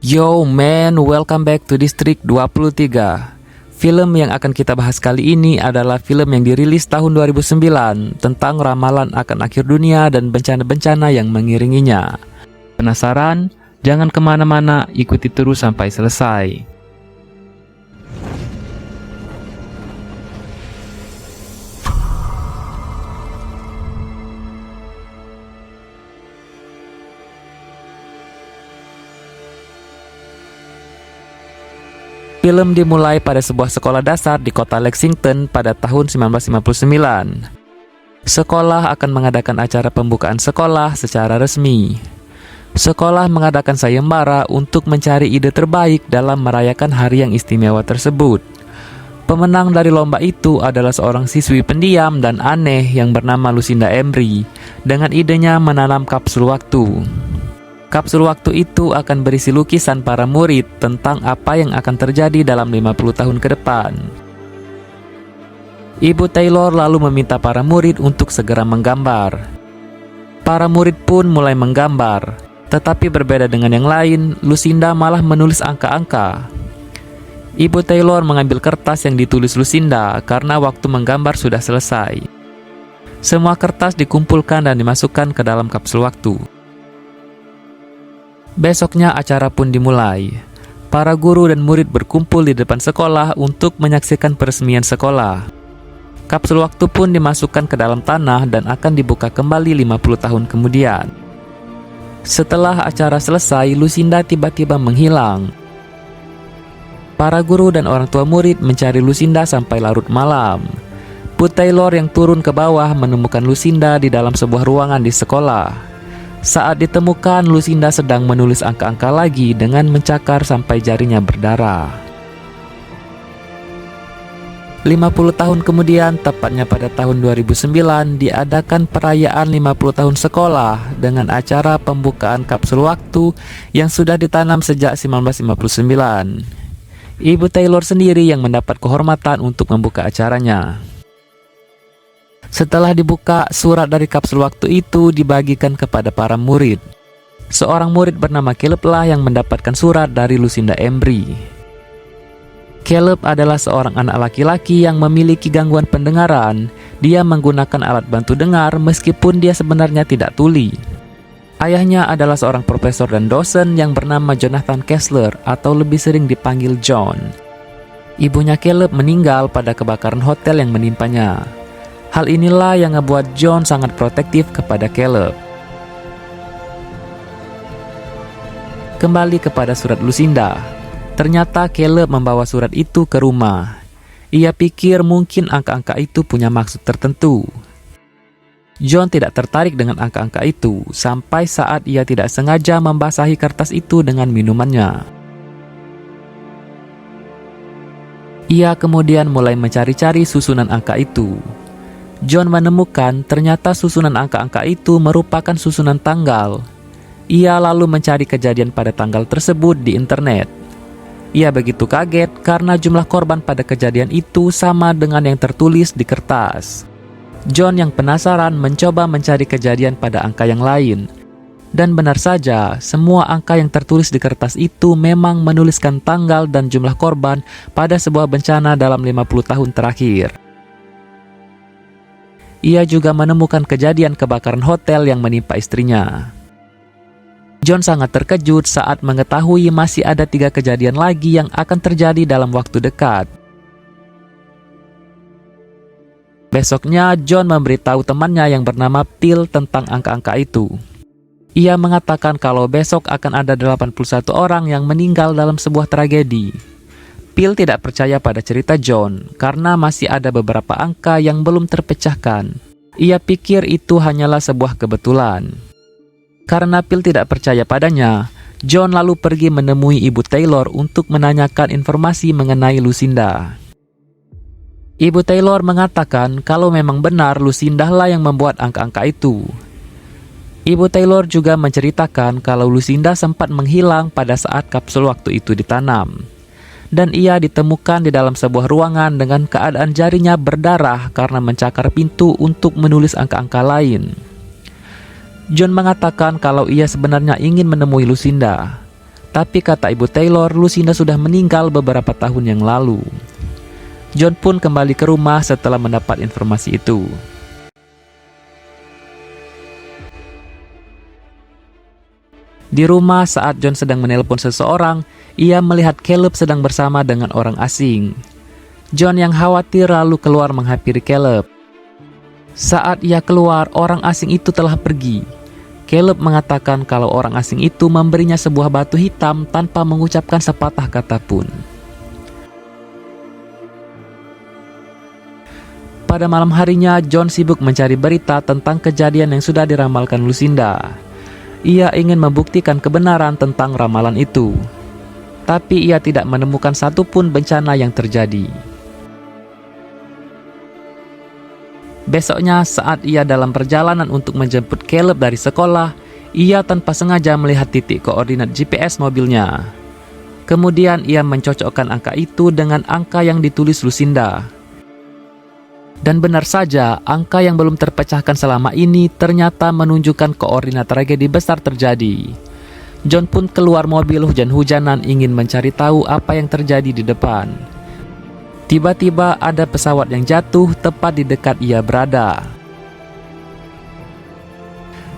Yo man, welcome back to Distrik 23. Film yang akan kita bahas kali ini adalah film yang dirilis tahun 2009 tentang ramalan akan akhir dunia dan bencana-bencana yang mengiringinya. Penasaran? Jangan kemana-mana, ikuti terus sampai selesai. Film dimulai pada sebuah sekolah dasar di kota Lexington pada tahun 1959. Sekolah akan mengadakan acara pembukaan sekolah secara resmi. Sekolah mengadakan sayembara untuk mencari ide terbaik dalam merayakan hari yang istimewa tersebut. Pemenang dari lomba itu adalah seorang siswi pendiam dan aneh yang bernama Lucinda Emery dengan idenya menanam kapsul waktu. Kapsul waktu itu akan berisi lukisan para murid tentang apa yang akan terjadi dalam 50 tahun ke depan. Ibu Taylor lalu meminta para murid untuk segera menggambar. Para murid pun mulai menggambar, tetapi berbeda dengan yang lain, Lucinda malah menulis angka-angka. Ibu Taylor mengambil kertas yang ditulis Lucinda karena waktu menggambar sudah selesai. Semua kertas dikumpulkan dan dimasukkan ke dalam kapsul waktu. Besoknya acara pun dimulai. Para guru dan murid berkumpul di depan sekolah untuk menyaksikan peresmian sekolah. Kapsul waktu pun dimasukkan ke dalam tanah dan akan dibuka kembali 50 tahun kemudian. Setelah acara selesai, Lucinda tiba-tiba menghilang. Para guru dan orang tua murid mencari Lucinda sampai larut malam. Bu Taylor yang turun ke bawah menemukan Lucinda di dalam sebuah ruangan di sekolah. Saat ditemukan, Lucinda sedang menulis angka-angka lagi dengan mencakar sampai jarinya berdarah. 50 tahun kemudian, tepatnya pada tahun 2009, diadakan perayaan 50 tahun sekolah dengan acara pembukaan kapsul waktu yang sudah ditanam sejak 1959. Ibu Taylor sendiri yang mendapat kehormatan untuk membuka acaranya. Setelah dibuka, surat dari kapsul waktu itu dibagikan kepada para murid. Seorang murid bernama Caleb lah yang mendapatkan surat dari Lucinda Emery. Caleb adalah seorang anak laki-laki yang memiliki gangguan pendengaran. Dia menggunakan alat bantu dengar meskipun dia sebenarnya tidak tuli. Ayahnya adalah seorang profesor dan dosen yang bernama Jonathan Kessler atau lebih sering dipanggil John. Ibunya Caleb meninggal pada kebakaran hotel yang menimpanya. Hal inilah yang membuat John sangat protektif kepada Caleb. Kembali kepada surat Lucinda. Ternyata Caleb membawa surat itu ke rumah. Ia pikir mungkin angka-angka itu punya maksud tertentu. John tidak tertarik dengan angka-angka itu sampai saat ia tidak sengaja membasahi kertas itu dengan minumannya. Ia kemudian mulai mencari-cari susunan angka itu. John menemukan ternyata susunan angka-angka itu merupakan susunan tanggal. Ia lalu mencari kejadian pada tanggal tersebut di internet. Ia begitu kaget karena jumlah korban pada kejadian itu sama dengan yang tertulis di kertas. John yang penasaran mencoba mencari kejadian pada angka yang lain. Dan benar saja, semua angka yang tertulis di kertas itu memang menuliskan tanggal dan jumlah korban pada sebuah bencana dalam 50 tahun terakhir. Ia juga menemukan kejadian kebakaran hotel yang menimpa istrinya. John sangat terkejut saat mengetahui masih ada 3 kejadian lagi yang akan terjadi dalam waktu dekat. Besoknya, John memberitahu temannya yang bernama Phil tentang angka-angka itu. Ia mengatakan kalau besok akan ada 81 orang yang meninggal dalam sebuah tragedi. Phil tidak percaya pada cerita John karena masih ada beberapa angka yang belum terpecahkan. Ia pikir itu hanyalah sebuah kebetulan. Karena Phil tidak percaya padanya, John lalu pergi menemui Ibu Taylor untuk menanyakan informasi mengenai Lucinda. Ibu Taylor mengatakan kalau memang benar Lucinda lah yang membuat angka-angka itu. Ibu Taylor juga menceritakan kalau Lucinda sempat menghilang pada saat kapsul waktu itu ditanam. Dan ia ditemukan di dalam sebuah ruangan dengan keadaan jarinya berdarah karena mencakar pintu untuk menulis angka-angka lain. John mengatakan kalau ia sebenarnya ingin menemui Lucinda, Tapi kata Ibu Taylor, Lucinda sudah meninggal beberapa tahun yang lalu. John pun kembali ke rumah setelah mendapat informasi itu. Di rumah saat John sedang menelpon seseorang, ia melihat Caleb sedang bersama dengan orang asing. John yang khawatir lalu keluar menghampiri Caleb. Saat ia keluar, orang asing itu telah pergi. Caleb mengatakan kalau orang asing itu memberinya sebuah batu hitam tanpa mengucapkan sepatah kata pun. Pada malam harinya, John sibuk mencari berita tentang kejadian yang sudah diramalkan Lucinda. Ia ingin membuktikan kebenaran tentang ramalan itu, tapi ia tidak menemukan satupun bencana yang terjadi. Besoknya, saat ia dalam perjalanan untuk menjemput Caleb dari sekolah, ia tanpa sengaja melihat titik koordinat GPS mobilnya. Kemudian ia mencocokkan angka itu dengan angka yang ditulis Lucinda. Dan benar saja, angka yang belum terpecahkan selama ini ternyata menunjukkan koordinat tragedi besar terjadi. John pun keluar mobil hujan-hujanan ingin mencari tahu apa yang terjadi di depan. Tiba-tiba ada pesawat yang jatuh tepat di dekat ia berada.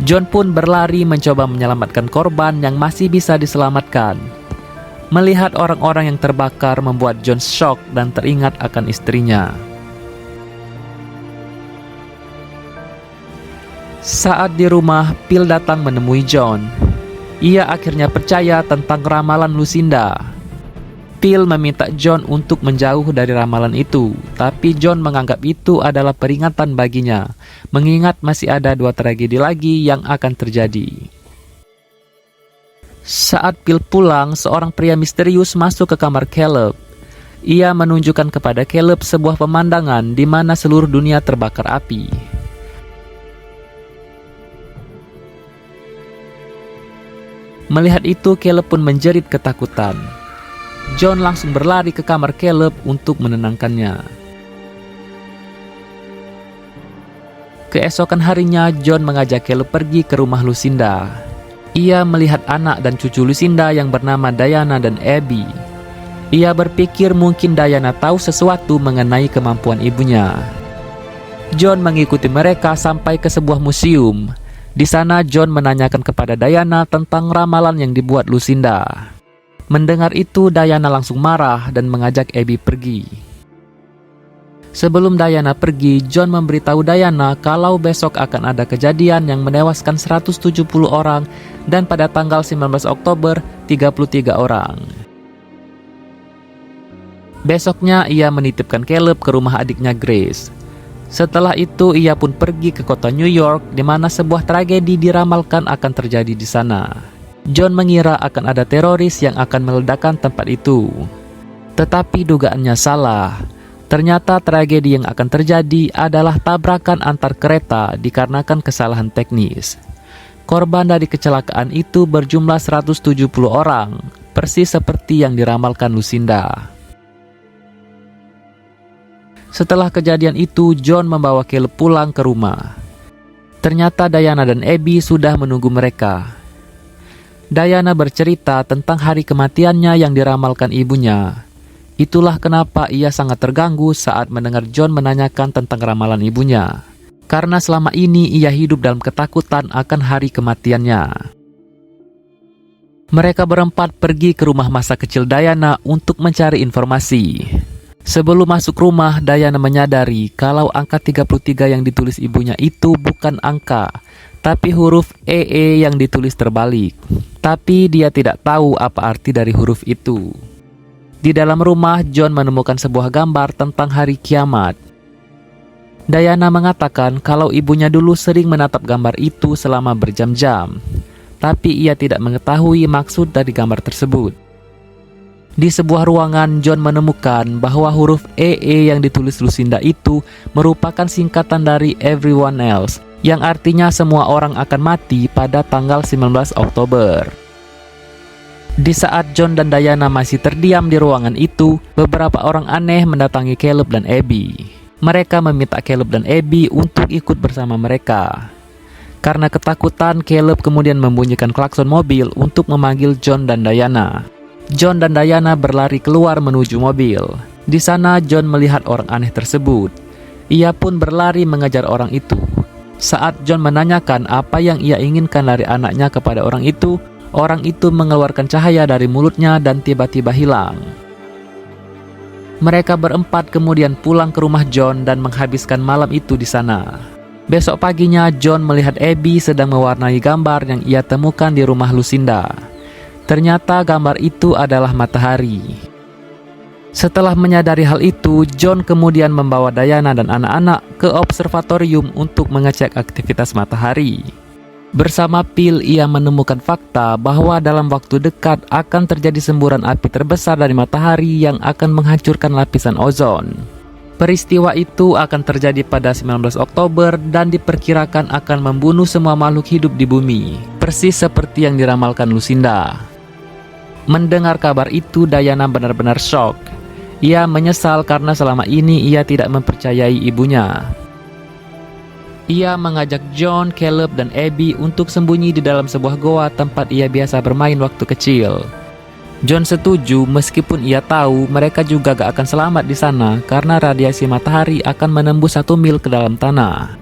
John pun berlari mencoba menyelamatkan korban yang masih bisa diselamatkan. Melihat orang-orang yang terbakar membuat John shock dan teringat akan istrinya. Saat di rumah, Phil datang menemui John. Ia akhirnya percaya tentang ramalan Lucinda. Phil meminta John untuk menjauh dari ramalan itu, tapi John menganggap itu adalah peringatan baginya, mengingat masih ada 2 tragedi lagi yang akan terjadi. Saat Phil pulang, seorang pria misterius masuk ke kamar Caleb. Ia menunjukkan kepada Caleb sebuah pemandangan di mana seluruh dunia terbakar api. Melihat itu, Caleb pun menjerit ketakutan. John langsung berlari ke kamar Caleb untuk menenangkannya. Keesokan harinya, John mengajak Caleb pergi ke rumah Lucinda. Ia melihat anak dan cucu Lucinda yang bernama Diana dan Abby. Ia berpikir mungkin Diana tahu sesuatu mengenai kemampuan ibunya. John mengikuti mereka sampai ke sebuah museum. Di sana John menanyakan kepada Diana tentang ramalan yang dibuat Lucinda. Mendengar itu, Diana langsung marah dan mengajak Abby pergi. Sebelum Diana pergi, John memberitahu Diana kalau besok akan ada kejadian yang menewaskan 170 orang dan pada tanggal 19 Oktober 33 orang. Besoknya ia menitipkan Caleb ke rumah adiknya Grace. Setelah itu ia pun pergi ke kota New York di mana sebuah tragedi diramalkan akan terjadi di sana. John mengira akan ada teroris yang akan meledakkan tempat itu. Tetapi dugaannya salah. Ternyata tragedi yang akan terjadi adalah tabrakan antar kereta dikarenakan kesalahan teknis. Korban dari kecelakaan itu berjumlah 170 orang, persis seperti yang diramalkan Lucinda. Setelah kejadian itu, John membawa Caleb pulang ke rumah. Ternyata Diana dan Abby sudah menunggu mereka. Diana bercerita tentang hari kematiannya yang diramalkan ibunya. Itulah kenapa ia sangat terganggu saat mendengar John menanyakan tentang ramalan ibunya. Karena selama ini ia hidup dalam ketakutan akan hari kematiannya. Mereka berempat pergi ke rumah masa kecil Diana untuk mencari informasi. Sebelum masuk rumah, Diana menyadari kalau angka 33 yang ditulis ibunya itu bukan angka, tapi huruf EE yang ditulis terbalik. Tapi dia tidak tahu apa arti dari huruf itu. Di dalam rumah, John menemukan sebuah gambar tentang hari kiamat. Diana mengatakan kalau ibunya dulu sering menatap gambar itu selama berjam-jam, tapi ia tidak mengetahui maksud dari gambar tersebut. Di sebuah ruangan, John menemukan bahwa huruf EE yang ditulis Lucinda itu merupakan singkatan dari everyone else, yang artinya semua orang akan mati pada tanggal 19 Oktober. Di saat John dan Diana masih terdiam di ruangan itu, beberapa orang aneh mendatangi Caleb dan Abby. Mereka meminta Caleb dan Abby untuk ikut bersama mereka. Karena ketakutan, Caleb kemudian membunyikan klakson mobil untuk memanggil John dan Diana. John dan Diana berlari keluar menuju mobil. Di sana John melihat orang aneh tersebut. Ia pun berlari mengejar orang itu. Saat John menanyakan apa yang ia inginkan dari anaknya kepada orang itu mengeluarkan cahaya dari mulutnya dan tiba-tiba hilang. Mereka berempat kemudian pulang ke rumah John dan menghabiskan malam itu di sana. Besok paginya John melihat Abby sedang mewarnai gambar yang ia temukan di rumah Lucinda. Ternyata gambar itu adalah matahari. Setelah menyadari hal itu, John kemudian membawa Diana dan anak-anak ke observatorium untuk mengecek aktivitas matahari. Bersama Phil, ia menemukan fakta bahwa dalam waktu dekat akan terjadi semburan api terbesar dari matahari yang akan menghancurkan lapisan ozon. Peristiwa itu akan terjadi pada 19 Oktober dan diperkirakan akan membunuh semua makhluk hidup di bumi, persis seperti yang diramalkan Lucinda. Mendengar kabar itu, Diana benar-benar shock. Ia menyesal karena selama ini ia tidak mempercayai ibunya. Ia mengajak John, Caleb, dan Abby untuk sembunyi di dalam sebuah goa tempat ia biasa bermain waktu kecil. John setuju meskipun ia tahu mereka juga gak akan selamat di sana karena radiasi matahari akan menembus 1 mil ke dalam tanah.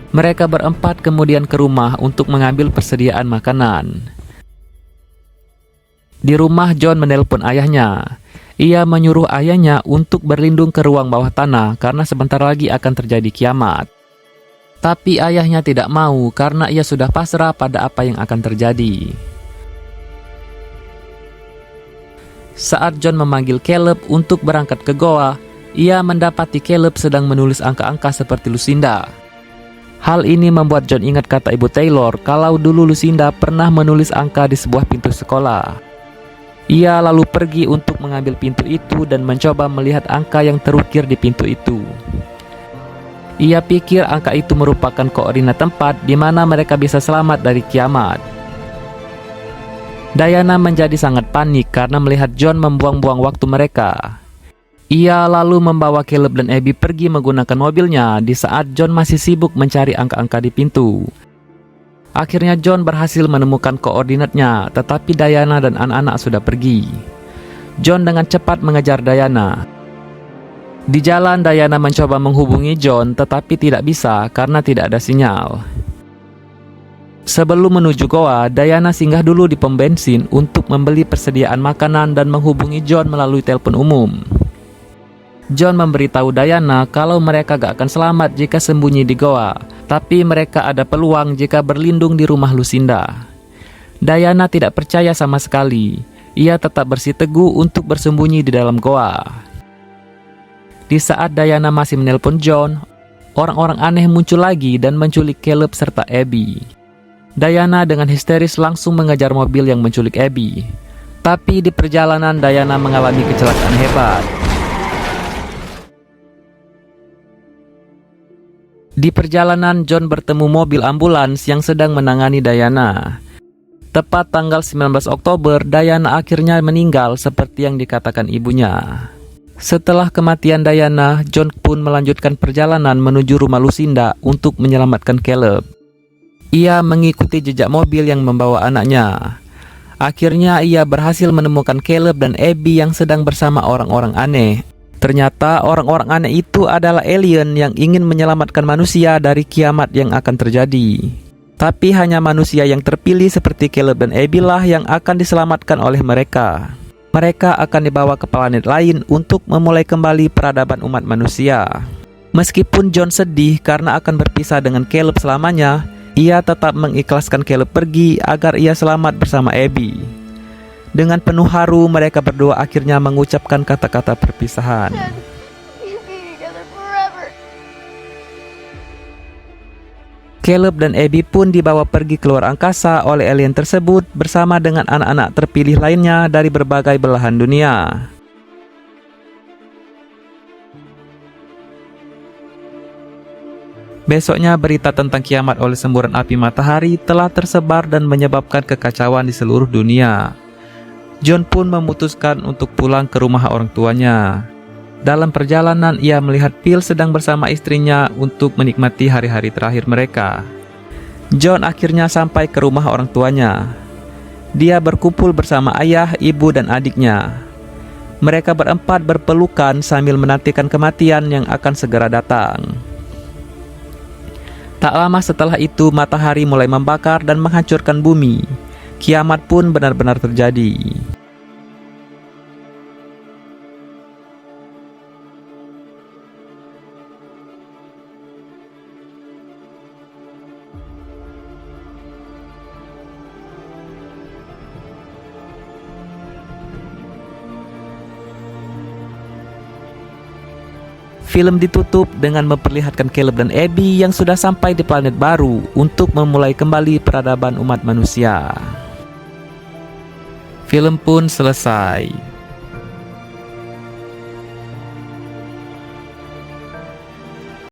Mereka berempat kemudian ke rumah untuk mengambil persediaan makanan. Di rumah, John menelpon ayahnya. Ia menyuruh ayahnya untuk berlindung ke ruang bawah tanah karena sebentar lagi akan terjadi kiamat. Tapi ayahnya tidak mau karena ia sudah pasrah pada apa yang akan terjadi. Saat John memanggil Caleb untuk berangkat ke goa, ia mendapati Caleb sedang menulis angka-angka seperti Lucinda. Hal ini membuat John ingat kata Ibu Taylor kalau dulu Lucinda pernah menulis angka di sebuah pintu sekolah. Ia lalu pergi untuk mengambil pintu itu dan mencoba melihat angka yang terukir di pintu itu. Ia pikir angka itu merupakan koordinat tempat di mana mereka bisa selamat dari kiamat. Diana menjadi sangat panik karena melihat John membuang-buang waktu mereka. Ia lalu membawa Caleb dan Abby pergi menggunakan mobilnya di saat John masih sibuk mencari angka-angka di pintu. Akhirnya John berhasil menemukan koordinatnya, tetapi Diana dan anak-anak sudah pergi. John dengan cepat mengejar Diana. Di jalan, Diana mencoba menghubungi John, tetapi tidak bisa karena tidak ada sinyal. Sebelum menuju goa, Diana singgah dulu di pom bensin untuk membeli persediaan makanan dan menghubungi John melalui telepon umum. John memberitahu Diana kalau mereka gak akan selamat jika sembunyi di goa, tapi mereka ada peluang jika berlindung di rumah Lucinda. Diana tidak percaya sama sekali. Ia tetap bersiteguh untuk bersembunyi di dalam goa. Di saat Diana masih menelpon John, orang-orang aneh muncul lagi dan menculik Caleb serta Abby. Diana dengan histeris langsung mengejar mobil yang menculik Abby. Tapi di perjalanan Diana mengalami kecelakaan hebat. Di perjalanan, John bertemu mobil ambulans yang sedang menangani Diana. Tepat tanggal 19 Oktober, Diana akhirnya meninggal seperti yang dikatakan ibunya. Setelah kematian Diana, John pun melanjutkan perjalanan menuju rumah Lucinda untuk menyelamatkan Caleb. Ia mengikuti jejak mobil yang membawa anaknya. Akhirnya ia berhasil menemukan Caleb dan Abby yang sedang bersama orang-orang aneh. Ternyata orang-orang aneh itu adalah alien yang ingin menyelamatkan manusia dari kiamat yang akan terjadi. Tapi hanya manusia yang terpilih seperti Caleb dan Abby lah yang akan diselamatkan oleh mereka. Mereka akan dibawa ke planet lain untuk memulai kembali peradaban umat manusia. Meskipun John sedih karena akan berpisah dengan Caleb selamanya, ia tetap mengikhlaskan Caleb pergi agar ia selamat bersama Abby. Dengan penuh haru, mereka berdua akhirnya mengucapkan kata-kata perpisahan. Caleb dan Abby pun dibawa pergi keluar angkasa oleh alien tersebut bersama dengan anak-anak terpilih lainnya dari berbagai belahan dunia. Besoknya berita tentang kiamat oleh semburan api matahari telah tersebar dan menyebabkan kekacauan di seluruh dunia. John pun memutuskan untuk pulang ke rumah orang tuanya. Dalam perjalanan, ia melihat Phil sedang bersama istrinya untuk menikmati hari-hari terakhir mereka. John akhirnya sampai ke rumah orang tuanya. Dia berkumpul bersama ayah, ibu, dan adiknya. Mereka berempat berpelukan sambil menantikan kematian yang akan segera datang. Tak lama setelah itu, matahari mulai membakar dan menghancurkan bumi. Kiamat pun benar-benar terjadi. Film ditutup dengan memperlihatkan Caleb dan Abby yang sudah sampai di planet baru untuk memulai kembali peradaban umat manusia. Film pun selesai.